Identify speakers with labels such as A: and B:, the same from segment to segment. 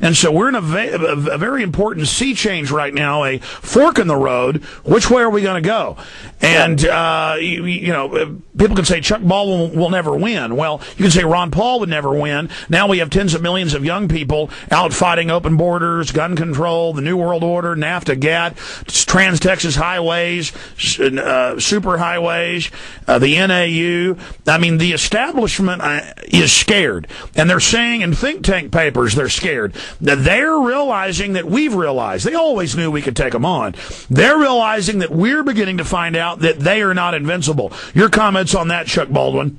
A: And so we're in a very important sea change right now, a fork in the road. Which way are we going to go? And, people can say Chuck Baldwin will never win. Well, you can say Ron Paul would never win. Now we have tens of millions of young people out fighting open borders, gun control, the New World Order, NAFTA, GATT, Trans-Texas highways, super highways, the NAU. I mean, the establishment is scared. And they're saying in think tank papers they're scared. They're realizing that we've realized. They always knew we could take them on. They're realizing that we're beginning to find out that they are not invincible. Your comments on that, Chuck Baldwin?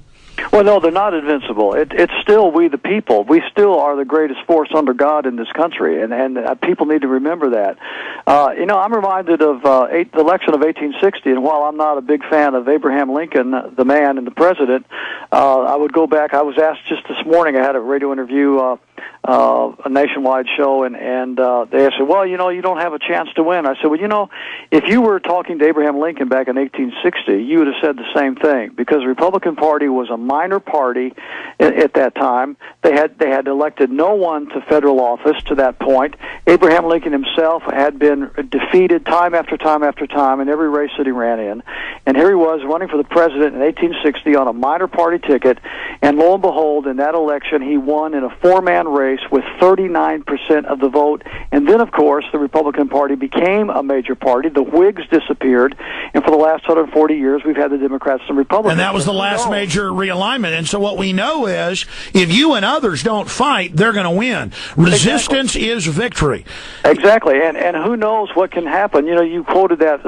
B: Well, no, they're not invincible. It's still we the people. We still are the greatest force under God in this country, and people need to remember that. I'm reminded of the election of 1860, and while I'm not a big fan of Abraham Lincoln, the man and the president, I would go back. I was asked just this morning, I had a radio interview, a nationwide show, and they said, well, you don't have a chance to win. I said, well, if you were talking to Abraham Lincoln back in 1860, you would have said the same thing, because the Republican Party was a minor party at that time. They had elected no one to federal office to that point. Abraham Lincoln himself had been defeated time after time after time in every race that he ran in, and here he was running for the president in 1860 on a minor party ticket, and lo and behold, in that election, he won in a four-man race with 39% of the vote. And then, of course, the Republican Party became a major party. The Whigs disappeared, and for the last 140 years, we've had the Democrats and Republicans.
A: And that was the last major realignment. And so what we know is, if you and others don't fight, they're going to win. Resistance is victory.
B: Exactly. And who knows what can happen. You quoted that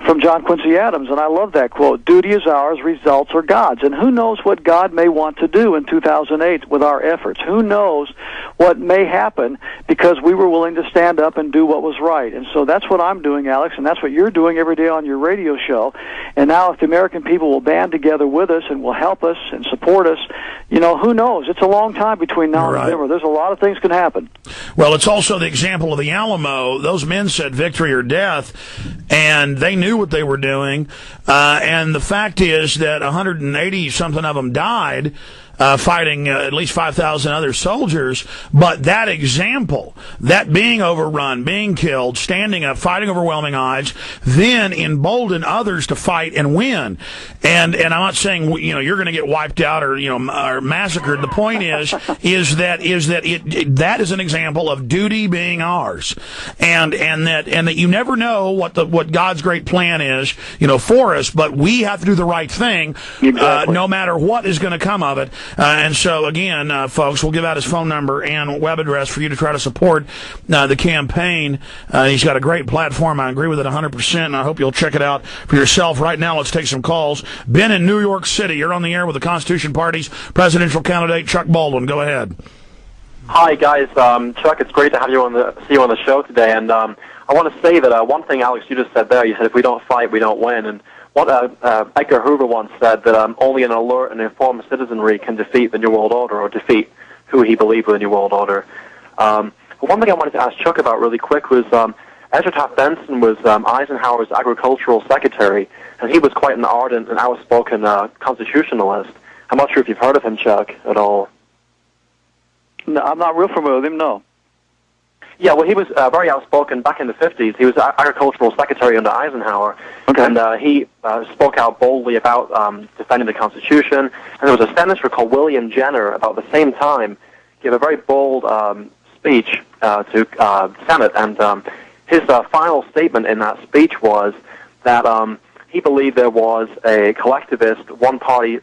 B: from John Quincy Adams, and I love that quote. Duty is ours, results are God's. And who knows what God may want to do in 2008 with our efforts. Who knows what may happen because we were willing to stand up and do what was right. And so that's what I'm doing, Alex, and that's what you're doing every day on your radio show. And now if the American people will band together with us and will help us and support us, who knows? It's a long time between now and November. There's a lot of things can happen.
A: Well, it's also the example of the Alamo. Those men said victory or death, and they knew what they were doing. And the fact is that 180-something of them died, fighting at least 5,000 other soldiers. But that example, that being overrun, being killed, standing up, fighting overwhelming odds, then emboldened others to fight and win. And I'm not saying you're going to get wiped out or or massacred. The point is that that is an example of duty being ours, and that you never know what God's great plan is for us, but we have to do the right thing, no matter what is going to come of it. And so, again, folks, we'll give out his phone number and web address for you to try to support the campaign. He's got a great platform. I agree with it 100%, and I hope you'll check it out for yourself. Right now, let's take some calls. Ben in New York City, you're on the air with the Constitution Party's presidential candidate, Chuck Baldwin. Go ahead.
C: Hi, guys. Chuck, it's great to have see you on the show today. And I want to say that one thing, Alex, you just said there, you said if we don't fight, we don't win. And what Edgar Hoover once said, that only an alert and informed citizenry can defeat the New World Order or defeat who he believed was the New World Order. One thing I wanted to ask Chuck about really quick was Ezra Taft Benson was Eisenhower's agricultural secretary, and he was quite an ardent and outspoken constitutionalist. I'm not sure if you've heard of him, Chuck, at all.
B: No, I'm not real familiar with him, no.
C: Yeah, well, he was very outspoken back in the 50s. He was agricultural secretary under Eisenhower, and he spoke out boldly about defending the Constitution. And there was a senator called William Jenner about the same time gave a very bold speech to Senate, and his final statement in that speech was that he believed there was a collectivist, one-party,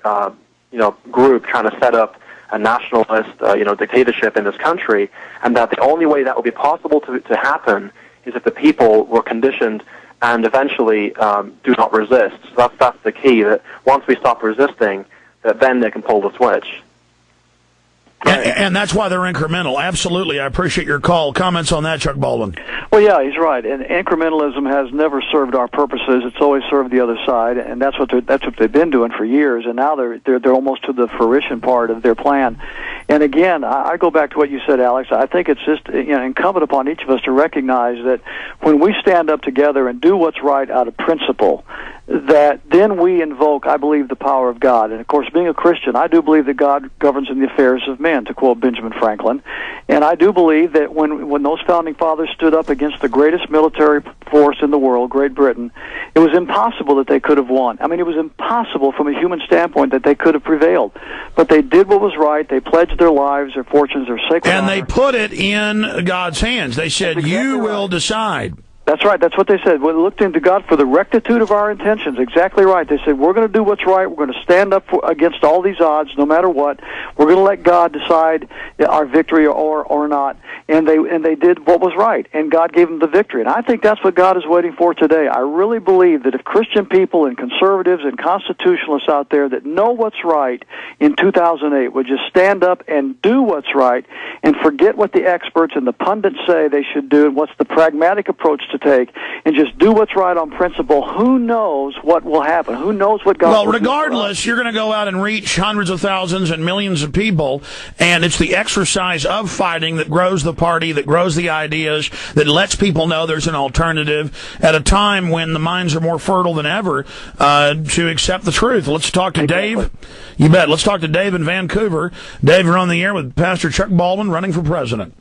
C: group trying to set up a nationalist, dictatorship in this country, and that the only way that would be possible to happen is if the people were conditioned and eventually do not resist. So that's the key, that once we stop resisting, that then they can pull the switch.
A: And that's why they're incremental. Absolutely. I appreciate your call. Comments on that, Chuck Baldwin?
B: Well, yeah, he's right. And incrementalism has never served our purposes. It's always served the other side, and that's what they've been doing for years. And now they're almost to the fruition part of their plan. And again, I go back to what you said, Alex. I think it's just incumbent upon each of us to recognize that when we stand up together and do what's right out of principle, that then we invoke, I believe, the power of God. And, of course, being a Christian, I do believe that God governs in the affairs of men, to quote Benjamin Franklin. And I do believe that when those founding fathers stood up against the greatest military force in the world, Great Britain, it was impossible that they could have won. I mean, it was impossible from a human standpoint that they could have prevailed. But they did what was right. They pledged their lives, their fortunes, their sacred honor.
A: And they put it in God's hands. They said, you will decide.
B: That's right. That's what they said. We looked into God for the rectitude of our intentions. Exactly right. They said, we're going to do what's right. We're going to stand up against all these odds, no matter what. We're going to let God decide our victory or not. And they did what was right, and God gave them the victory. And I think that's what God is waiting for today. I really believe that if Christian people and conservatives and constitutionalists out there that know what's right in 2008 would just stand up and do what's right and forget what the experts and the pundits say they should do and what's the pragmatic approach to take, and just do what's right on principle, who knows what will happen? Who knows what God will do?
A: Well, regardless, you're going to go out and reach hundreds of thousands and millions of people, and it's the exercise of fighting that grows the party, that grows the ideas, that lets people know there's an alternative at a time when the minds are more fertile than ever to accept the truth. Let's talk to Dave. You bet. Let's talk to Dave in Vancouver. Dave, you're on the air with Pastor Chuck Baldwin running for president.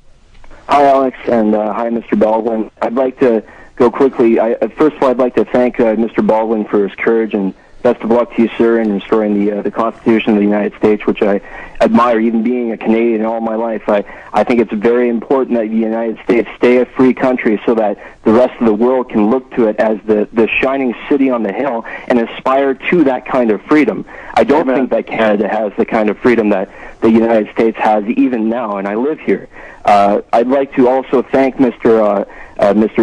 D: Hi, Alex, and hi, Mr. Baldwin. I'd like to go quickly. First of all, I'd like to thank Mr. Baldwin for his courage, and best of luck to you, sir, in restoring the Constitution of the United States, which I admire, even being a Canadian all my life. I think it's very important that the United States stay a free country so that the rest of the world can look to it as the shining city on the hill and aspire to that kind of freedom. I don't think that Canada has the kind of freedom that the United States has even now, and I live here. I'd like to also thank Mr.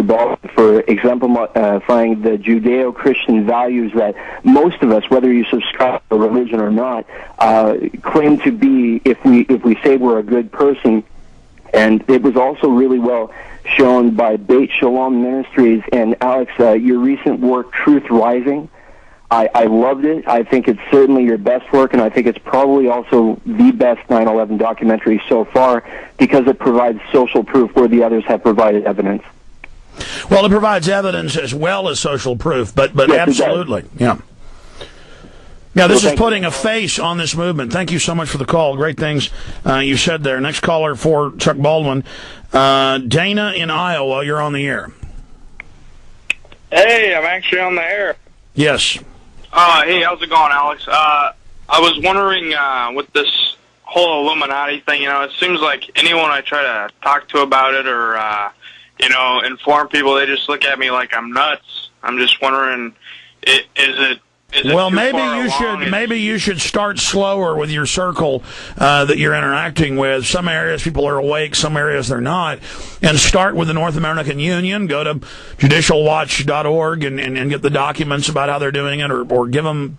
D: Baldwin for exemplifying the Judeo-Christian values that most of us, whether you subscribe to a religion or not, claim to be if we say we're a good person. And it was also really well shown by Beit Shalom Ministries and Alex, your recent work, Truth Rising. I loved it. I think it's certainly your best work, and I think it's probably also the best 9/11 documentary so far because it provides social proof where the others have provided evidence.
A: Well, it provides evidence as well as social proof, but yes, absolutely, yeah. Now, this is putting a face on this movement. Thank you so much for the call. Great things you said there. Next caller for Chuck Baldwin, Dana in Iowa. You're on the air.
E: Hey, I'm actually on the air.
A: Yes.
E: Hey, how's it going, Alex? I was wondering, with this whole Illuminati thing, it seems like anyone I try to talk to about it or, inform people, they just look at me like I'm nuts. I'm just wondering, is it
A: well, maybe you should start slower with your circle that you're interacting with. Some areas people are awake, some areas they're not. And start with the North American Union. Go to judicialwatch.org and get the documents about how they're doing it, or give them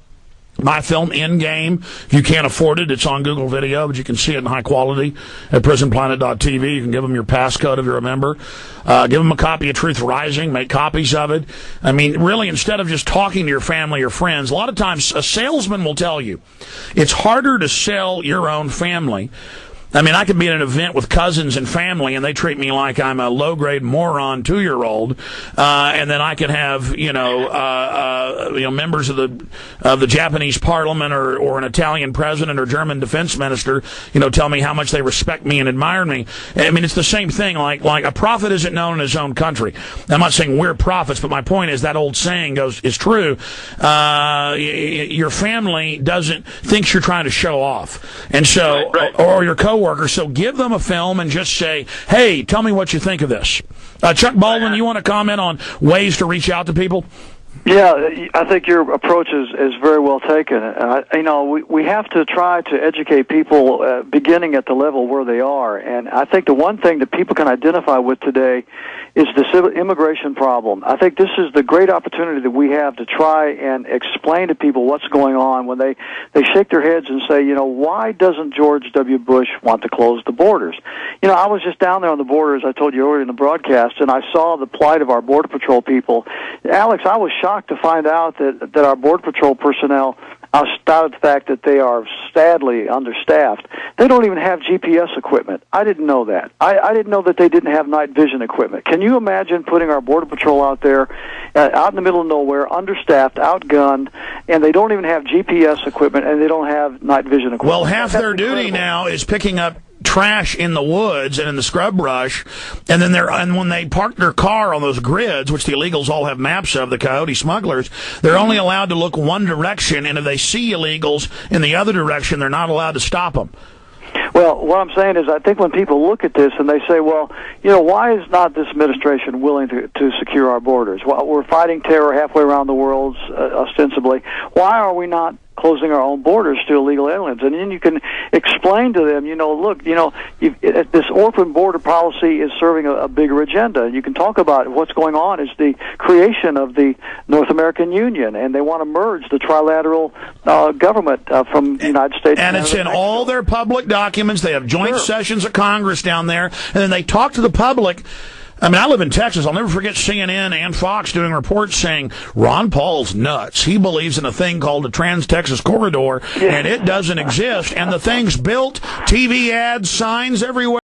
A: my film Endgame. If you can't afford it, it's on Google Video, but you can see it in high quality at prisonplanet.tv. You can give them your passcode if you're a member. Give them a copy of Truth Rising. Make copies of it. I mean, really, instead of just talking to your family or friends, a lot of times a salesman will tell you it's harder to sell your own family. I mean, I could be at an event with cousins and family, and they treat me like I'm a low-grade moron 2-year-old, and then I can have members of the Japanese Parliament or an Italian president or German defense minister, tell me how much they respect me and admire me. I mean, it's the same thing. Like a prophet isn't known in his own country. I'm not saying we're prophets, but my point is that old saying is true. Your family thinks you're trying to show off, and so or your coworkers. So give them a film and just say, hey, tell me what you think of this. Chuck Baldwin, you want to comment on ways to reach out to people?
B: Yeah, I think your approach is very well taken. We have to try to educate people beginning at the level where they are. And I think the one thing that people can identify with today is this immigration problem. I think this is the great opportunity that we have to try and explain to people what's going on when they shake their heads and say, why doesn't George W. Bush want to close the borders? I was just down there on the border, as I told you earlier in the broadcast, and I saw the plight of our Border Patrol people. Alex, I was shocked to find out that our Border Patrol personnel, outside of the fact that they are sadly understaffed, they don't even have GPS equipment. I didn't know that. I didn't know that they didn't have night vision equipment. Can you imagine putting our Border Patrol out there, out in the middle of nowhere, understaffed, outgunned, and they don't even have GPS equipment, and they don't have night vision equipment?
A: Well, half their duty now is picking up trash in the woods and in the scrub brush, and then when they park their car on those grids, which the illegals all have maps of, the coyote smugglers, they're only allowed to look one direction, and if they see illegals in the other direction, they're not allowed to stop them.
B: Well, what I'm saying is, I think when people look at this and they say, well, why is not this administration willing to secure our borders? Well, we're fighting terror halfway around the world, ostensibly. Why are we not closing our own borders to illegal aliens? And then you can explain to them, look, this orphan border policy is serving a bigger agenda. You can talk about what's going on is the creation of the North American Union, and they want to merge the trilateral government from the United States.
A: And it's in all their public documents. They have joint sessions of Congress down there, and then they talk to the public. I mean, I live in Texas. I'll never forget CNN and Fox doing reports saying Ron Paul's nuts. He believes in a thing called the Trans-Texas Corridor, and it doesn't exist. And the thing's built, TV ads, signs everywhere.